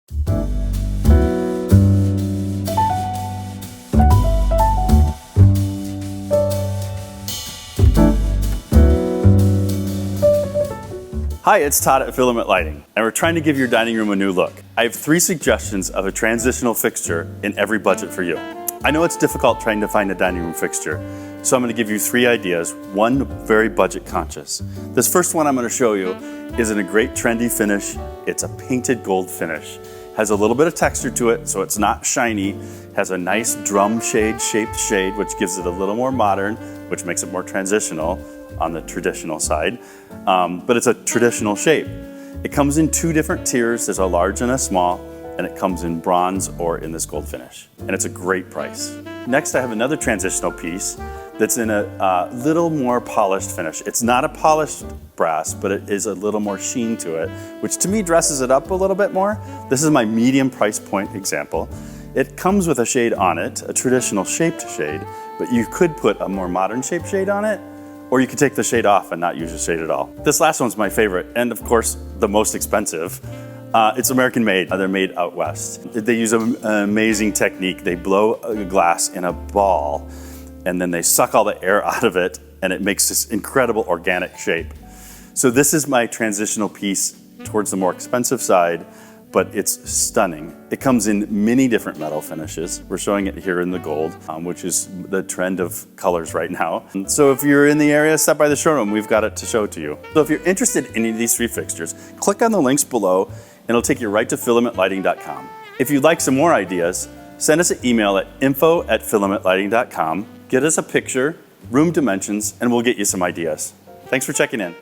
Hi, it's Todd at Filament Lighting, and we're trying to give your dining room a new look. I have 3 suggestions of a transitional fixture in every budget for you. I know it's difficult trying to find a dining room fixture, so I'm going to give you 3 ideas, one very budget conscious. This first one I'm going to show you is in a great trendy finish. It's a painted gold finish. Has a little bit of texture to it, so it's not shiny. Has a nice drum shade shaped shade, which gives it a little more modern, which makes it more transitional on the traditional side. But it's a traditional shape. It comes in 2 different tiers. There's a large and a small, and it comes in bronze or in this gold finish. And it's a great price. Next, I have another transitional piece that's in a little more polished finish. It's not a polished brass, but it is a little more sheen to it, which to me dresses it up a little bit more. This is my medium price point example. It comes with a shade on it, a traditional shaped shade, but you could put a more modern shaped shade on it, or you could take the shade off and not use the shade at all. This last one's my favorite, and of course, the most expensive. It's American made. They're made out west. They use an amazing technique. They blow a glass in a ball, and then they suck all the air out of it, and it makes this incredible organic shape. So this is my transitional piece towards the more expensive side, but it's stunning. It comes in many different metal finishes. We're showing it here in the gold, which is the trend of colors right now. So if you're in the area, stop by the showroom. We've got it to show to you. So if you're interested in any of these 3 fixtures, click on the links below, and it'll take you right to filamentlighting.com. If you'd like some more ideas, send us an email at info@filamentlighting.com. Get us a picture, room dimensions, and we'll get you some ideas. Thanks for checking in.